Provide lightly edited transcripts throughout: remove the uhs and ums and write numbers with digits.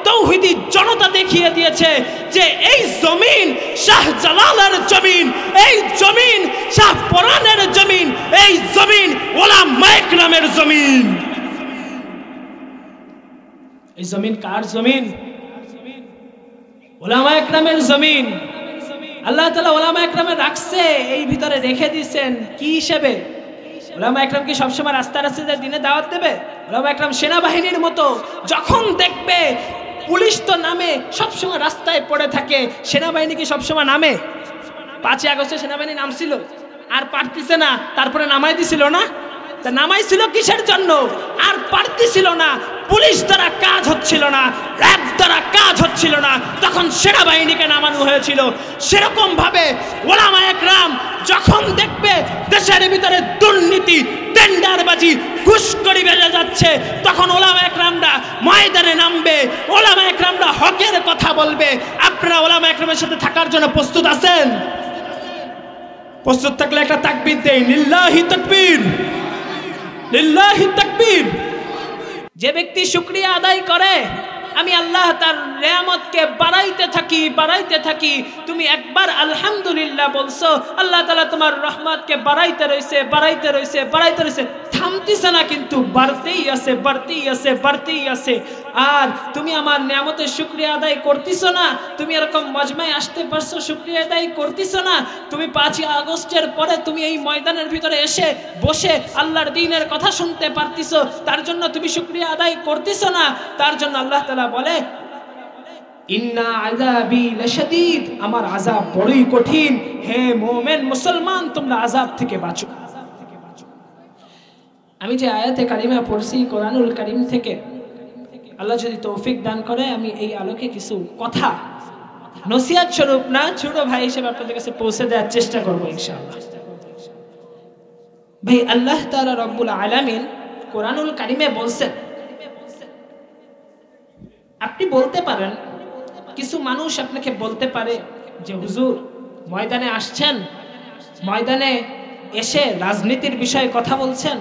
তৌহিদি জনতা দেখিয়ে দিয়েছে যে এই জমিন শাহজালালের জমিন, এই জমিন শাহপরানের জমিন, এই জমিন উলামায়ে কেরামের জমিন। এই জমিন কার জমিন? উলামায়ে কেরামের জমিন। আল্লাহ তাআলা উলামায়ে কেরাম রাখছে, এই ভিতরে রেখে দিয়েছেন কি হিসেবে? উলামায়ে কেরাম কি সবসময় রাস্তা রাস্তায় দিনে দাওয়াত দেবে? উলামায়ে কেরাম সেনাবাহিনীর মতো, যখন দেখবে পুলিশ তো নামে, সবসময় রাস্তায় পড়ে থাকে, সেনাবাহিনী কি সবসময় নামে? 5ই আগস্টে সেনাবাহিনী নামছিল, আর পারতেছে না, তারপরে নামাই দিছিল না? তা নামাইছিল কিসের জন্য? আর পারতেছিল না, পুলিশ দ্বারা কাজ হচ্ছিল না, র্যাব দ্বারা কাজ হচ্ছিল না, তখন সেনাবাহিনীকে নামানো হয়েছিল। সেরকম ভাবে উলামায়ে কেরাম যখন দেখবে দেশের ভিতরে দুর্নীতি, টেন্ডারবাজি, ঘুষখোরি বেড়ে যাচ্ছে, তখন উলামায়ে কেরামরা ময়দানে নামবে, উলামায়ে কেরামরা হকের কথা বলবে। আপনারা উলামায়ে কেরামের সাথে থাকার জন্য প্রস্তুত আছেন? প্রস্তুত থাকলে একটা তাকবীর দেই, লিল্লাহি তাকবীর, লিল্লাহি তাকবীর। যে ব্যক্তি শুকরিয়া আদায় করে, আমি আল্লাহ তার নেয়ামতকে বাড়াইতে থাকি, বাড়াইতে থাকি। তুমি একবার আলহামদুলিল্লাহ বলছো, আল্লাহ তাআলা তোমার রহমতকে বাড়াইতে রইছে, বাড়াইতে রইছে, বাড়াইতে রইছে, থামতিছে না, কিন্তু বাড়তেই আছে, বাড়তেই আছে, বাড়তেই আছে। আর তুমি আমার নেয়ামতের শুকরিয়া আদায় করতেছো না, তুমি এরকম মজমায় আসতে পারছো, শুকরিয়া আদায় করতেছো না। তুমি 5ই আগস্টের পরে তুমি এই ময়দানের ভিতরে এসে বসে আল্লাহর দ্বীনের কথা শুনতে পারতেছো, তার জন্য তুমি শুকরিয়া আদায় করতেছো না। তার জন্য আল্লাহ তাআলা বলে, ইন্না আযাবি লাশাদীদ, আমার আযাব বড়ই কঠিন। হে মুমিন মুসলমান, তোমরা আযাব থেকে বাঁচো। আমি যে আয়াতে কারিমা পড়ছি কোরআনুল কারীম থেকে, আল্লাহ যদি তৌফিক দান করে, আমি এই আলোকে কিছু কথা নসিহত স্বরূপ না, ছোট ভাই হিসেবে আপনাদের কাছে পৌঁছে দেওয়ার চেষ্টা করবো ইনশাআল্লাহ। ভাই, আল্লাহ তাআলা রব্বুল আলামিন কোরআনুল কারীমে বলছেন, আপনি বলতে পারেন, কিছু মানুষ আপনাকে বলতে পারে যে হুজুর ময়দানে আসছেন, ময়দানে এসে রাজনীতির বিষয়ে কথা বলছেন,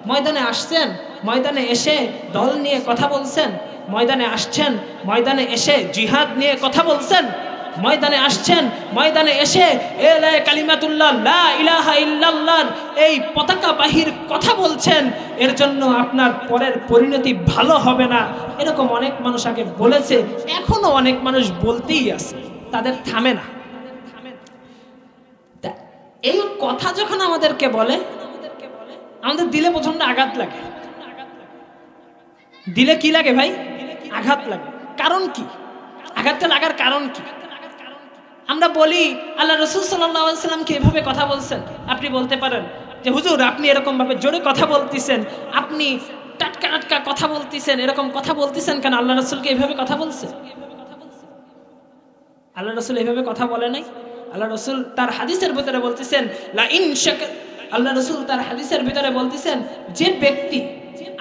ময়দানে আসছেন, ময়দানে এসে দল নিয়ে কথা বলছেন, ময়দানে আসছেন, ময়দানে এসে জিহাদ নিয়ে কথা বলছেন, ময়দানে আসছেন, ময়দানে এসে এলা কালিমাতুল্লাহ লা ইলাহা ইল্লাল্লাহ এই পতাকাবাহীর কথা বলছেন, এর জন্য আপনার পরের পরিণতি ভালো হবে না। এরকম অনেক মানুষ আগে বলেছে, এখনো অনেক মানুষ বলতেই আছে, তাদের থামে না। এই কথা যখন আমাদেরকে বলে, আমাদের দিলে প্রচন্ড আঘাত লাগে। দিলে কি লাগে ভাই? আঘাত লাগে। কারণ কি? আঘাতটা লাগার কারণ কি? আমরা বলি আল্লাহ রাসূল সাল্লাল্লাহু আলাইহি ওয়াসাল্লামকে এভাবে কথা বলছেন। আপনি বলতে পারেন যে হুজুর আপনি এরকম ভাবে জোরে কথা বলতেছেন, আপনি টাটকা টাটকা কথা বলতেছেন, এরকম কথা বলতেছেন কেন? আল্লাহ রাসূলকে এভাবে কথা বলছে? আল্লাহ রাসূল এভাবে কথা বলে নাই। আল্লাহ রাসূল তার হাদিসের ভিতরে বলতেছেন লা ইন শাকার, আল্লাহ রাসূল তার হাদিসের ভিতরে বলতেছেন, যে ব্যক্তি,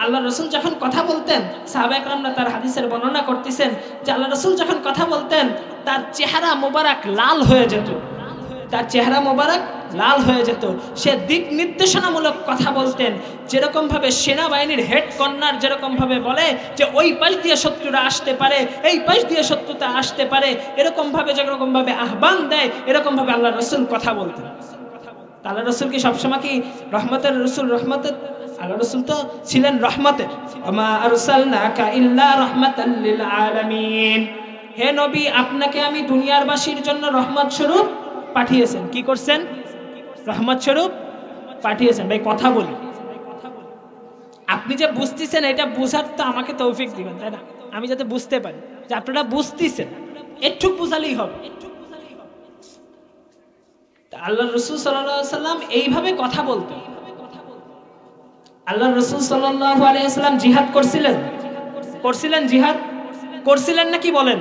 আল্লাহ রাসূল যখন কথা বলতেন, সাহাবায়ে কেরামরা তার হাদিসের বর্ণনা করতেছেন যে আল্লাহ রাসূল যখন কথা বলতেন, তার চেহারা মোবারক লাল হয়ে যেত, তার চেহারা মোবারক লাল হয়ে যেত। সে দিক নির্দেশনামূলক কথা বলতেন, যেরকম ভাবে সেনাবাহিনীর হেড কর্নার যেরকম ভাবে বলে যে ওই পাশ দিয়ে শত্রুরা আসতে পারে, এই পাশ দিয়ে শত্রুতা আসতে পারে, এরকম ভাবে যেরকম ভাবে আহ্বান দেয়, এরকম ভাবে আল্লাহ রাসূল কথা বলতেন। আল্লাহ রাসূল কি সবসময় কি রহমতের রাসূল? রহমতের আল্লাহ রাসূল তো ছিলেন রহমতের। ওমা আরসালনাকা ইল্লা রাহমাতাল লিল আলামিন, হে নবী আপনাকে আমি দুনিয়ার বাসীর জন্য রহমত স্বরূপ পাঠিয়েছেন। কি করছেন? রহমত স্বরূপ পাঠিয়েছেন। ভাই কথা বলি, আপনি যে বুঝতেছেন এটা বুঝার তো আমাকে তৌফিক দিবেন, তাই না? আমি যাতে বুঝতে পারি যে আপনারা বুঝতেছেন, একটু বুঝালেই হবে। আল্লাহ রাসূল সাল্লাল্লাহু আলাইহি ওয়াসাল্লাম এইভাবে কথা বলতেন। আল্লাহ রাসূল সাল্লাল্লাহু আলাইহি ওয়াসাল্লাম জিহাদ করছিলেন, করছিলেন, জিহাদ করছিলেন নাকি বলেন?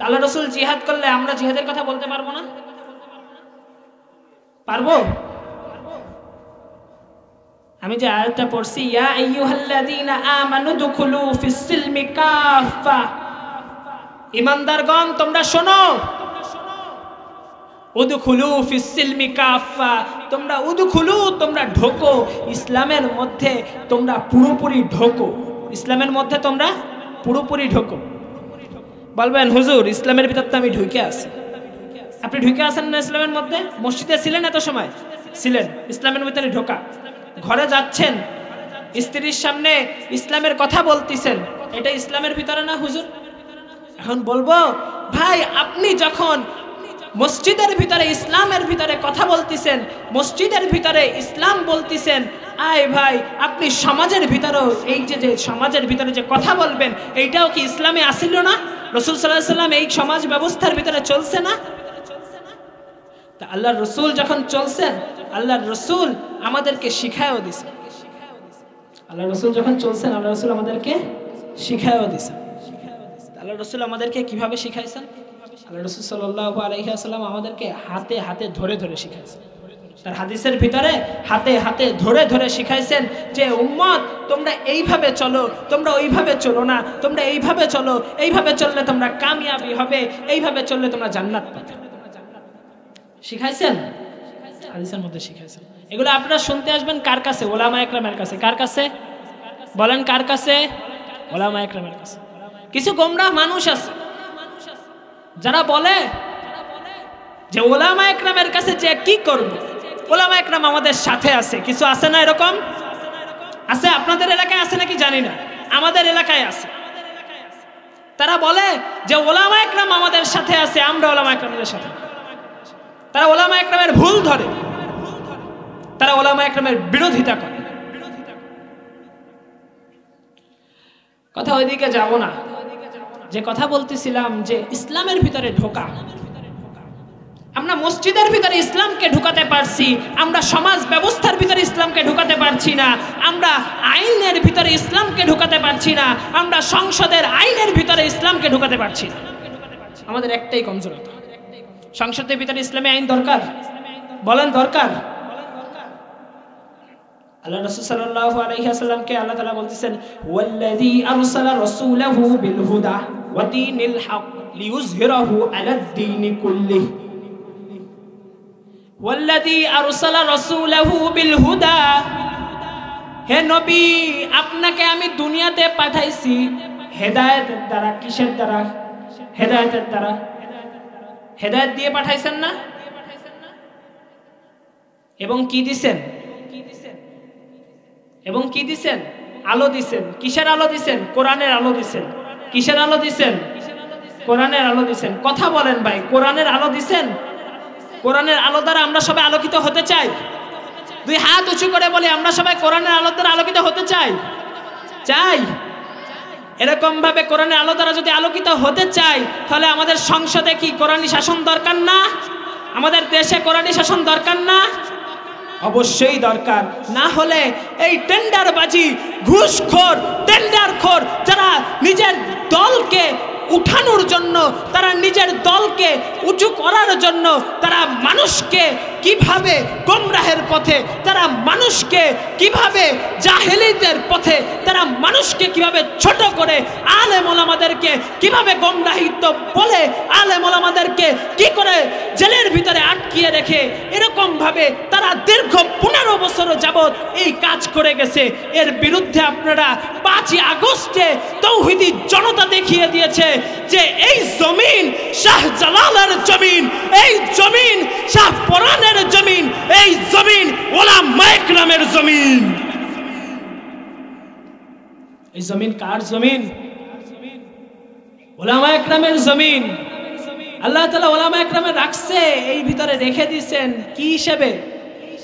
আল্লাহ রাসূল জিহাদ করলে আমরা জিহাদের কথা বলতে পারবো না? পারবো? আমি যে আয়াতটা পড়ছি, ইয়া আইয়ুহাল্লাযীনা আমানু দুখুলু ফিস সিলমি কাফা, ঈমানদারগণ তোমরা শোনো, উদখুলু ফিস সিলমি কাফা, তোমরা উদখুলু, তোমরা ঢোকো ইসলামের মধ্যে, তোমরা পুরোপুরি ঢোকো ইসলামের মধ্যে, তোমরা পুরোপুরি ঢোকো। বলবেন হুজুর ইসলামের ভিতর তো আমি ঢুকে আছি। আপনি ঢুকে আছেন না ইসলামের মধ্যে? মসজিদে ছিলেন এত সময়? ছিলেন। ইসলামের ভিতরে ঢোকা। ঘরে যাচ্ছেন, স্ত্রীর সামনে ইসলামের কথা বলতেছেন, এটা ইসলামের ভিতরে না হুজুর? এখন বলবো ভাই আপনি যখন মসজিদের ভিতরে ইসলামের ভিতরে কথা বলতেছেন, মসজিদের ভিতরে ইসলাম বলতেছেন, আয় ভাই আপনি সমাজের ভিতরেও এই যে সমাজের ভিতরে যে কথা বলবেন এইটাও কি ইসলামে আসিল না? রাসূল সাল্লাল্লাহু আলাইহি ওয়াসাল্লাম এই সমাজ ব্যবস্থার ভিতরে চলছে না? তা আল্লাহর রাসূল যখন চলছেন, আল্লাহর রাসূল আমাদেরকে শিখায়ও দিয়েছেন। আল্লাহর রাসূল যখন চলছেন, আল্লাহর রাসূল আমাদেরকে শিখায়ও দিয়েছেন। আল্লাহর রাসূল আমাদেরকে কিভাবে শিখাইছেন? আল্লাহর রাসূল সাল্লাল্লাহু আলাইহি ওয়াসাল্লাম আমাদেরকে হাতে হাতে ধরে ধরে শিখাইছেন। তার হাদিসের ভিতরে হাতে হাতে ধরে ধরে শিখাইছেন যে উম্মত তোমরা এইভাবে চলো, তোমরা ওইভাবে চলো না, তোমরা এইভাবে চলো, এইভাবে চললে তোমরা কামিয়াবি হবে, এইভাবে চললে তোমরা জান্নাত পাবে। শিখাইছেন, হাদিসের মধ্যে শিখাইছেন। এগুলো আপনারা শুনতে আসবেন কার কাছে? ওলামা একরামের কাছে। কার কাছে বলেন? কার কাছে? ওলামা একরামের কাছে। কিছু গোমরাহ মানুষ আছে যারা বলে যে ওলামা একরামের কাছে যে কি করবে, ওলামা একরাম আমাদের সাথে আছে। কিছু আছে না এরকম? আছে। আপনাদের এলাকায় আছে নাকি জানি না, আমাদের এলাকায় আছে। তারা বলে যে ওলামা একরাম আমাদের সাথে আছে, আমরা ওলামা একরামের সাথে। তারা ওলামা একরামের ভুল ধরে, তারা ওলামা একরামের বিরোধিতা করে। কথা ওইদিকে যাব না। যে কথা বলতেছিলাম যে ইসলামের ভিতরে ঢোকা, আমরা মসজিদের ভিতরে ইসলামকে ঢুকাতে পারছি, আমরা সমাজ ব্যবস্থার ভিতরে ইসলামকে ঢুকাতে পারছি না, আমরা আইনের ভিতরে ইসলামকে ঢুকাতে পারছি না, আমরা সংসদের আইনের ভিতরে ইসলামকে ঢুকাতে পারছি না। আমাদের একটাই কমজোরতা। সংসদের ভিতরে ইসলামী আইন দরকার, বলেন দরকার? আল্লাহ রাসূল সাল্লাল্লাহু আলাইহি ওয়াসাল্লামকে আল্লাহ তাআলা বলতেছেন ওয়াল্লাযী আরসালা রাসূলাহু বিল হুদা ওয়া দীনিল হক লিইয়ুযহিরাহু আলাদ-দীনি কুল্লিহি। ওয়াল্লাযী আরসালা রাসূলাহু বিল হুদা, হে নবী আপনাকে আমি দুনিয়াতে পাঠাইছি হেদায়েতের দ্বারা। কিসের দ্বারা? হেদায়েতের দ্বারা। হেদায়েত দিয়ে পাঠাইছেন না? এবং কি দিছেন? এবং কি দিছেন? আলো দিছেন। কিসের আলো দিছেন? কোরআনের আলো দিছেন। কিসের আলো দিছেন? কোরআনের আলো দিছেন। কথা বলেন ভাই, কোরআনের আলো দিছেন? কোরআনের আলো দ্বারা আমরা সবাই আলোকিত হতে চাই। দুই হাত উঁচু করে বলি, আমরা সবাই কোরআনের আলো দ্বারা আলোকিত হতে চাই? চাই। এরকম ভাবে কোরআনের আলো দ্বারা যদি আলোকিত হতে চাই, তাহলে আমাদের সংসদে কি কোরআনী শাসন দরকার না? আমাদের দেশে কোরআনী শাসন দরকার না? অবশ্যই দরকার। না হলে এই টেন্ডারবাজি, ঘুষখোর, টেন্ডারখোর যারা নিজের দলকে উঠানোর জন্য, তারা নিজের দলকে উঁচু করার জন্য তারা মানুষকে কিভাবে গোমরাহের পথে, তারা মানুষকে কিভাবে জাহেলিদের পথে, তারা মানুষকে কিভাবে ছোট করে আলেম ওলামাদেরকে কিভাবে গোমরাহিত বলে আলেম ওলামাদেরকে কি করে জেলের ভিতরে আটকিয়ে রেখে, এরকম ভাবে তারা দীর্ঘ 15 বছর যাবত এই কাজ করে গেছে। এর বিরুদ্ধে আপনারা 5ই আগস্টে তৌহিদি জনতা দেখিয়ে দিয়েছে যে এই জমিন শাহজালালের জমিন, এই জমিন শাহপরানের জমিন, এই জমিন ওলামা ইকরামের জমিন। এই জমিন কার জমিন? ওলামা ইকরামের জমিন। আল্লাহ তাআলা ওলামা ইকরামের রাখছে, এই ভিতরে রেখে দিয়েছেন কি হিসেবে?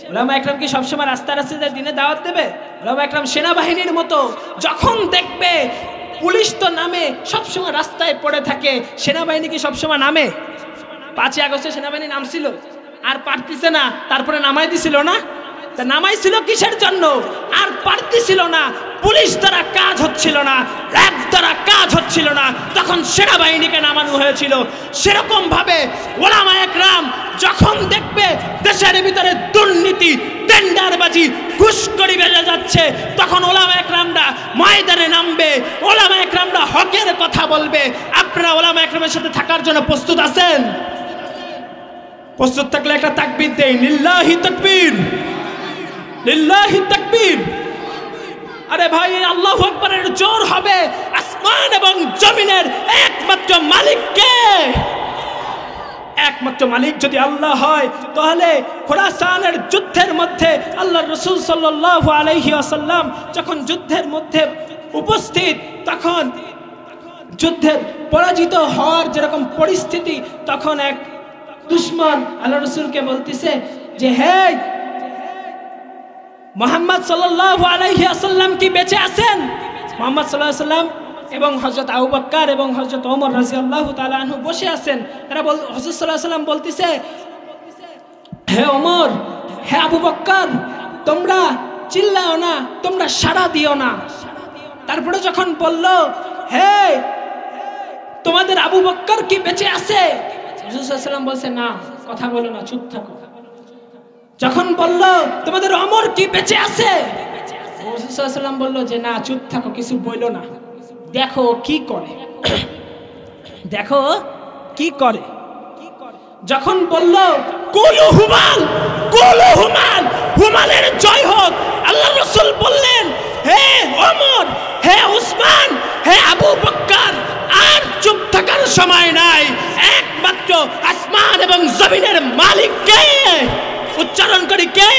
ওলামা ইকরাম কি সবসময় রাস্তা রাস্তায় দিনে দাওয়াত দেবে? ওলামা ইকরাম সেনাবাহিনীর মতো, যখন দেখবে পুলিশ তো নামে, সবসময় রাস্তায় পড়ে থাকে, সেনাবাহিনী কি সবসময় নামে? 5ই আগস্টে সেনাবাহিনী নামছিল, আর পারতেছে না, তারপরে নামাই দিছিল না? তা নামাইছিল কিসের জন্য? আর পারতেছিল না, পুলিশ দ্বারা কাজ হচ্ছিল না, র্যাব দ্বারা কাজ হচ্ছিল না, তখন সেনাবাহিনীকে নামানো হয়েছিল। সেরকম ভাবে ওলামা ইকরাম যখন দেখবে দেশের ভিতরে দুর্নীতি, টেন্ডারবাজি, ঘুষখোরি বেড়ে যাচ্ছে, তখন ওলামা ইকরামরা ময়দানে নামবে, ওলামা ইকরামরা হকের কথা বলবে। আপনারা ওলামা ইকরামের সাথে থাকার জন্য প্রস্তুত আছেন? প্রস্তুত থাকলে একটা তাকবীর দেই, লিল্লাহি তাকবীর, লিল্লাহি তাকবীর। আরে ভাই আল্লাহু আকবারের জোর হবে। আসমান এবং জমিনের একমাত্র মালিক কে? একমাত্র মালিক যদি আল্লাহ হয়, তাহলে খোরাসানের যুদ্ধের মধ্যে আল্লাহর রাসূল সাল্লাল্লাহু আলাইহি ওয়াসাল্লাম যখন যুদ্ধের মধ্যে উপস্থিত, তখন যুদ্ধের পরাজিত হওয়ার যেরকম পরিস্থিতি, তখন এক দুশমন আল্লাহর রাসূলকে বলতেছে যে হে মুহাম্মদ সাল্লাল্লাহু আলাইহি ওয়াসাল্লাম কি বেঁচে আছেন? মুহাম্মদ সাল্লাল্লাহু আলাইহি ওয়াসাল্লাম এবং হযরত আবু বকর এবং হযরত ওমর রাদিয়াল্লাহু তাআলা আনহু বসে আছেন। এরা হযরত সাল্লাল্লাহু আলাইহি ওয়াসাল্লাম বলতেছে, হে ওমর, হে আবু বকর, তোমরা চিল্লাও না, তোমরা সাড়া দিও না। তারপরে যখন বলল, হে তোমাদের আবু বকর কি বেঁচে আছে? রাসূল সাল্লাল্লাহু আলাইহি ওয়াসাল্লাম বলছে, না, কথা বলো না, চুপ থাকো। যখন বলল, তোমাদের ওমর কি বেঁচে আছে? রাসূল সাল্লাল্লাহু আলাইহি ওয়াসাল্লাম বলল যে না, চুপ থাকো, কিছু বইলো না, দেখো কি করে, দেখো কি করে। যখন বলল কুলু হুমাল, কুলু হুমাল, হুমালের জয় হোক, আল্লাহর রাসূল বললেন, হে ওমর, হে উসমান, হে আবু বকর, আর চুপ থাকার সময় নাই। একমাত্র আসমান এবং জমিনের মালিক কে? উচ্চারণ করি কে?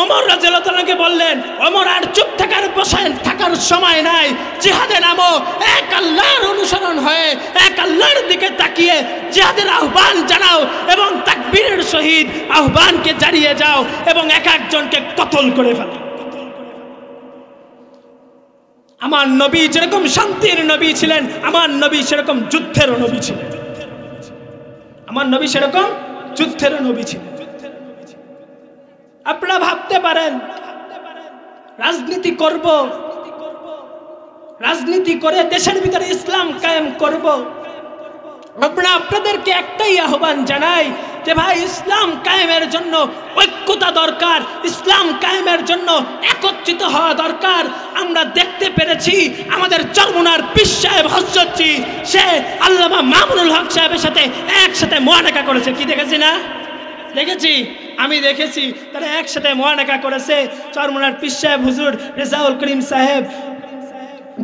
ওমর রাদিয়াল্লাহু তাআলাকে বললেন, ওমর আর চুপ থাকার সময় নাই, জিহাদে নামো, এক আল্লাহর অনুসরণ হয়ে এক আল্লাহর দিকে তাকিয়ে জিহাদের আহ্বান জানাও এবং তাকবীরের সহিত আহ্বানকে জারিয়ে যাও এবং এক একজনকে কতল করে ফেলো। আমার নবী যেরকম শান্তির নবী ছিলেন, আমার নবী সেরকম যুদ্ধের নবী ছিলেন। আমার নবী সেরকম যুদ্ধের নবী ছিলেন। আপনারা ভাবতে পারেন রাজনীতি করব, রাজনীতি করে দেশের ভিতরে ইসলাম কায়েম করব। আপনাদেরকে একটাই আহ্বান জানাই যে ভাই, ইসলাম কায়েমের জন্য ঐক্যতা দরকার, ইসলাম কায়েমের জন্য একত্রিত হওয়া দরকার। আমরা দেখতে পেরেছি আমাদের চরমুনার পীর সাহেব হযরতজি, সে আল্লামা মামুনুল হক সাহেবের সাথে একসাথে মুআনাকা করেছে। কি দেখেছি না? দেখেছি, আমি দেখেছি, তারা একসাথে মুআনাকা করেছে। চরমুনার পীর সাহেব হুজুর রেজাউল করিম সাহেব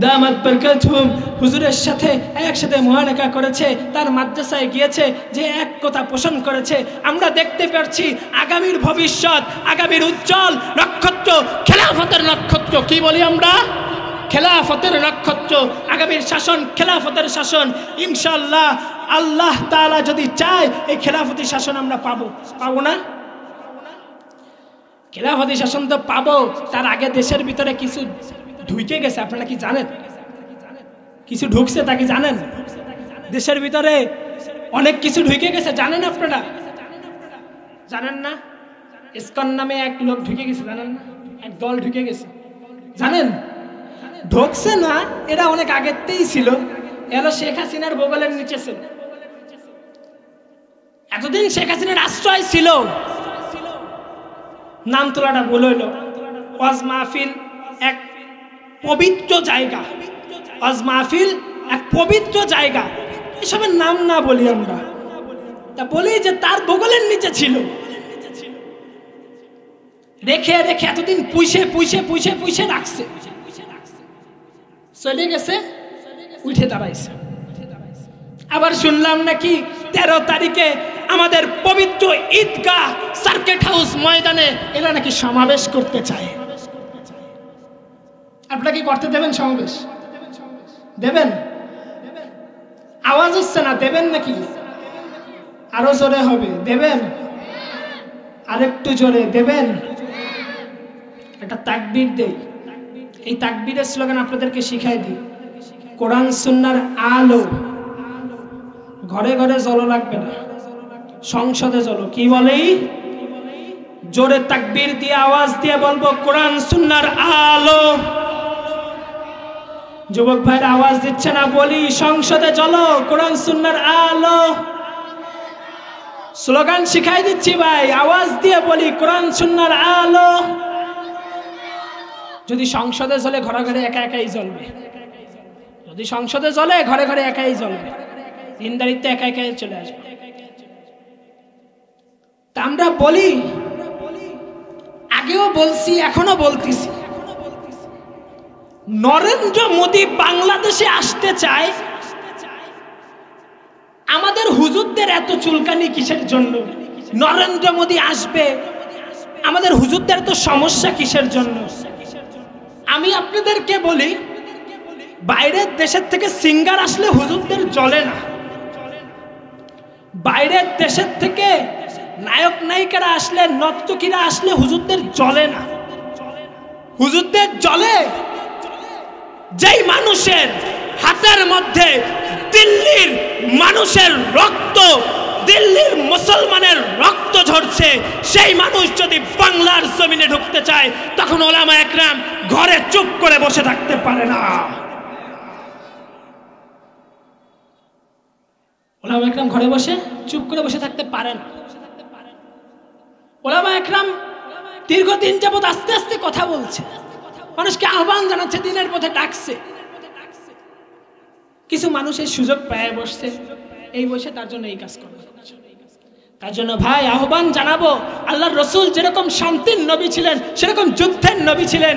দামাত বরকতুহুম হুজুরের সাথে একসাথে মুআনাকা করেছে, তার মাদ্রাসায় গিয়েছে, যে এক কথা পোষণ করেছে। আমরা দেখতে পাচ্ছি আগামীর ভবিষ্যৎ, আগামীর উজ্জ্বল নক্ষত্র, খেলাফতের নক্ষত্র। কি বলি আমরা? খেলাফতের নক্ষত্র, আগামীর শাসন খেলাফতের শাসন। ইনশাআল্লাহ আল্লাহ তাআলা যদি চায়, এই খেলাফতি শাসন আমরা পাবো না? খেলাফতি শাসন তো পাবো। তার আগে দেশের ভিতরে কিছু ঢুকে গেছে, আপনারা কি জানেন? কিছু ঢুকছে, তা কি জানেন? দেশের ভিতরে অনেক কিছু ঢুকে গেছে, জানেন আপনারা? জানেন না? ইসকন নামে এক লোক ঢুকে গেছে, জানেন না? এক দল ঢুকে গেছে, জানেন? ঢুকছে না, এরা অনেক আগেতেই ছিল। এরা শেখ হাসিনার বগলের নিচে ছিল, এতদিন শেখ হাসিনার আশ্রয় ছিল। নাম তোলাটা ভুল হইল। ওয়াজ মাহফিল এক পবিত্র জায়গা, ওয়াজ মাহফিল এক পবিত্র জায়গা, এসবের নাম না বলি আমরা, তা বলি যে তার বগলের নিচে ছিল। রেখে রেখে এতদিন পুষে রাখছে, চলে গেছে, উঠে দাঁড়াইছে। আবার শুনলাম নাকি 13 তারিখে আমাদের পবিত্র ঈদগাহ সার্কিট হাউস ময়দানে এরা নাকি সমাবেশ করতে চায়। আপনারা কি করতে দেবেন সমাবেশ? দেবেন? আওয়াজ হচ্ছে না, দেবেন নাকি? আরো জোরে হবে, দেবেন? আরেকটু জোরে দেবেন? একটা তাকবীর দেই। এই তাকবীরের স্লোগান আপনাদেরকে শিখাই দিই। কোরআন সুন্নাহর আলো ঘরে ঘরে জ্বলো, লাগবে না, সংসদে জ্বলো। কি বলেই? জোরে তাকবীর দিয়ে আওয়াজ দিয়ে বলবো, কোরআন সুন্নাহর আলো। যুবক ভাইরা আওয়াজ দিচ্ছে না, বলি সংসদে জ্বলো, কোরআন সুন্নাহর আলো। স্লোগান শিখাই দিচ্ছি ভাই, আওয়াজ দিয়ে বলি, কোরআন সুন্নাহর আলো। যদি সংসদে জ্বলে, ঘরে ঘরে একা একাই জ্বলবে। যদি সংসদে জ্বলে, ঘরে ঘরে একাই জ্বলবে, দিনদারিত্ব একা একাই চলে আসবে। তা আমরা বলি, আগেও বলছি, এখনো বলতেছি, নরেন্দ্র মোদী বাংলাদেশে আসতে চায়, আমাদের হুজুরদের এত চুলকানি কিসের জন্য? নরেন্দ্র মোদী আসবে, আমাদের হুজুরদের এত সমস্যা কিসের জন্য? আমি আপনাদেরকে বলি, বাইরের দেশের থেকে সিঙ্গার আসলে হুজুরদের জ্বলে না, বাইরের দেশের থেকে নায়ক নায়িকারা আসলে, নর্তকীরা আসলে হুজুরদের জ্বলে না। হুজুরদের জ্বলে যেই মানুষের হাতের মধ্যে দিল্লির মানুষের রক্ত, দিল্লির মুসলমানের রক্ত ঝরছে, সেই মানুষ যদি বাংলার জমিনে ঢুকতে চায়, তখন ওলামা একরাম ঘরে চুপ করে বসে থাকতে পারে না। ওলামা একরাম ঘরে বসে চুপ করে বসে থাকতে পারে না। ওলামা একরাম দীর্ঘদিন যাবৎ আস্তে আস্তে কথা বলছে, মানুষকে আহ্বান জানাচ্ছে, দিনের পথে ডাকছে। কিছু মানুষের সুযোগ পেয়ে বসছে, এই বসে তার জন্য এই কাজ করবে। তার জন্য ভাই আহ্বান জানাবো, আল্লাহর রসুল যেরকম শান্তির নবী ছিলেন, সেরকম যুদ্ধের নবী ছিলেন।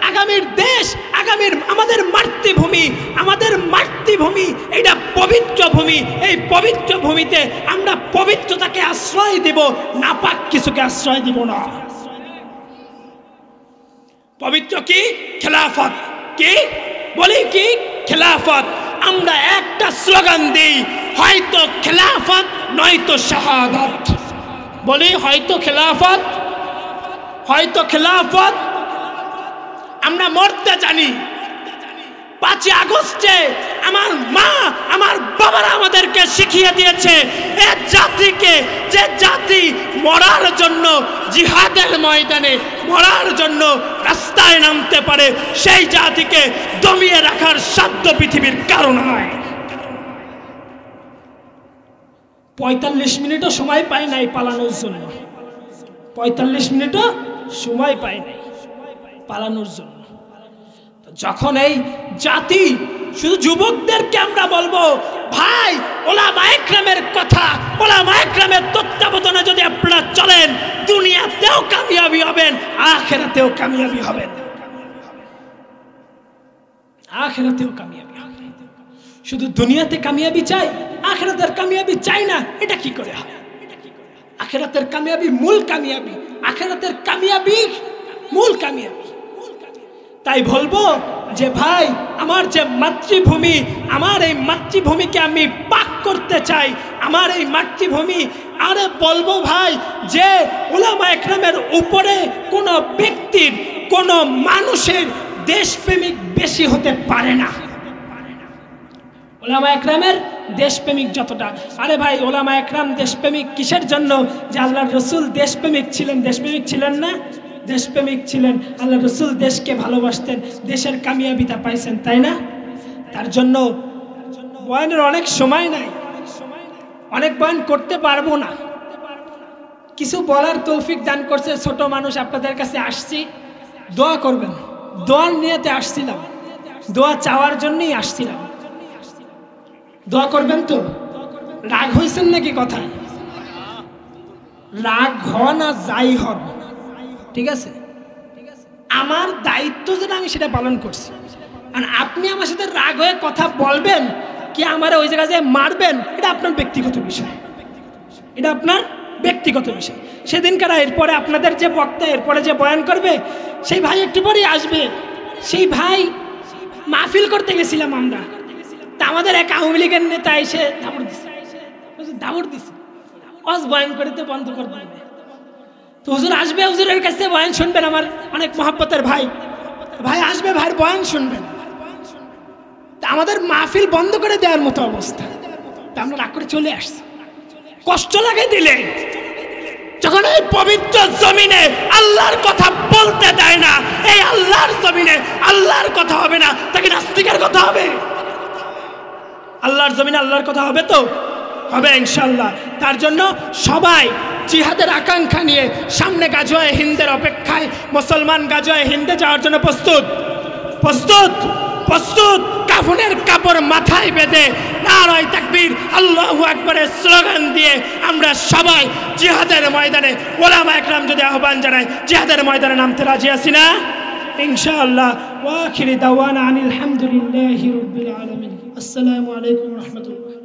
আগামীর দেশ, আগামীর আমাদের মাতৃভূমি এটা পবিত্র ভূমি। এই পবিত্র ভূমিতে আমরা পবিত্রতাকে আশ্রয় দিব, নাপাক কিছুকে আশ্রয় দিব না। পবিত্র কি? খেলাফত। কি বলি? কি খেলাফত। আমরা একটা স্লোগান দিই, হয়তো খেলাফত নয়তো শাহাদাত। বলি হয়তো খেলাফত, হয়তো খেলাফত। আমরা মরতে জানি। 5 আগস্টে আমার মা, আমার বাবারা আমাদেরকে শিখিয়ে দিয়েছে, এ জাতিকে, যে জাতি মরার জন্য জিহাদের ময়দানে, মরার জন্য রাস্তায় নামতে পারে, সেই জাতিকে দমিয়ে রাখার সাধ্য পৃথিবীর কারণ হয়। 45 মিনিটও সময় পায় নাই পালানোর জন্য, 45 মিনিটও সময় পায় নাই পালানোর জন্য। যখন এই জাতি, শুধু যুবকদেরকে আমরা বলবো, ভাই ওলামা একরামের কথা, ওলামা একরামের তত্ত্বাবধানে যদি আপনারা চলেন, দুনিয়াতেও কামিয়াবি হবেন, আখিরাতেও কামিয়াবি হবেন, আখিরাতেও কামিয়াবি হবেন। শুধু দুনিয়াতে কামিয়াবি চাই, আখিরাতের কামিয়াবি চাই না, এটা কি করে হয়? আখিরাতের কামিয়াবি মূল কামিয়াবি, আখিরাতের কামিয়াবি মূল কামিয়াবি। তাই বলবো যে ভাই, আমার যে মাতৃভূমি, আমার এই মাতৃভূমিকে আমি পাক করতে চাই, আমার এই মাতৃভূমি। আরে বলবো ভাই, যে ওলামা একরামের উপরে কোনো ব্যক্তির, কোনো মানুষের দেশপ্রেমিক বেশি হতে পারে না। ওলামা একরামের দেশপ্রেমিক যতটা, আরে ভাই ওলামা একরাম দেশপ্রেমিক কিসের জন্য? যে আল্লাহর রসুল দেশপ্রেমিক ছিলেন। দেশপ্রেমিক ছিলেন না? দেশপ্রেমিক ছিলেন। আল্লাহ রসুল দেশকে ভালোবাসতেন, দেশের কামিয়াবিতা পাইছেন, তাই না? তার জন্য বয়ানের অনেক সময় নাই, অনেক বয়ান করতে পারবো না। কিছু বলার তৌফিক দান করছে ছোট মানুষ, আপনাদের কাছে আসছি, দোয়া করবেন। দোয়ার নিয়তে আসছিলাম, দোয়া চাওয়ার জন্যই আসছিলাম। দোয়া করবেন তো? রাগ হয়েছেন নাকি কথায়? রাগ হন আর যাই হন, ঠিক আছে? আমার দায়িত্ব যেটা আমি সেটা পালন করছি। আর আপনি আমার সাথে রাগ হয়ে কথা বলবেন কি আমার ওই জায়গায় যে মারবেন, এটা আপনার ব্যক্তিগত বিষয়, এটা আপনার ব্যক্তিগত বিষয়। সেদিনকার এরপরে আপনাদের যে বক্তা, এরপরে যে বয়ান করবে, সেই ভাই একটু পরেই আসবে। সেই ভাই মাহফিল করতে গেছিলাম আমরা, তা আমাদের এক আওয়ামী লীগের নেতা এসে দাবড় দিছে, বয়ান করে তো বন্ধ করে দেবে। তো হুজুর আসবে, হুজুরের কাছে বয়ান শুনবেন, আমার অনেক মহব্বতের ভাই, ভাই আসবে, ভাইয়ের বয়ান শুনবেন। তা আমাদের মাহফিল বন্ধ করে দেওয়ার মতো অবস্থা। তা আমরা রাগ করে চলে আসছি। কষ্ট লাগে দিলে, যখন এই পবিত্র জমিনে আল্লাহর কথা বলতে দেয় না, এই আল্লাহর জমিনে আল্লাহর কথা হবে না, তাকে নাস্তিকের কথা হবে? আল্লাহর জমিনে আল্লাহর কথা হবে তো? হবে ইনশাআল্লাহ। তার জন্য সবাই জিহাদের আকাঙ্ক্ষা নিয়ে সামনে গাজওয়ায়ে হিন্দের অপেক্ষায়, মুসলমান গাজওয়ায়ে হিন্দে যাওয়ার জন্য প্রস্তুত, প্রস্তুত, প্রস্তুত। কাফনের কাপড় মাথায় বেঁধে নারায়ে তাকবীর, আল্লাহু আকবারের স্লোগান দিয়ে আমরা সবাই জিহাদের ময়দানে, ওলামা একরাম যদি আহ্বান জানায়, জিহাদের ময়দানে নামতে রাজি আছি না? ইনশাআল্লাহ। ওয়া আখিরি দাওয়ানা আনিল হামদুলিল্লাহি রাব্বিল আলামিন। আসসালামু আলাইকুম ওয়া রাহমাতুল্লাহ।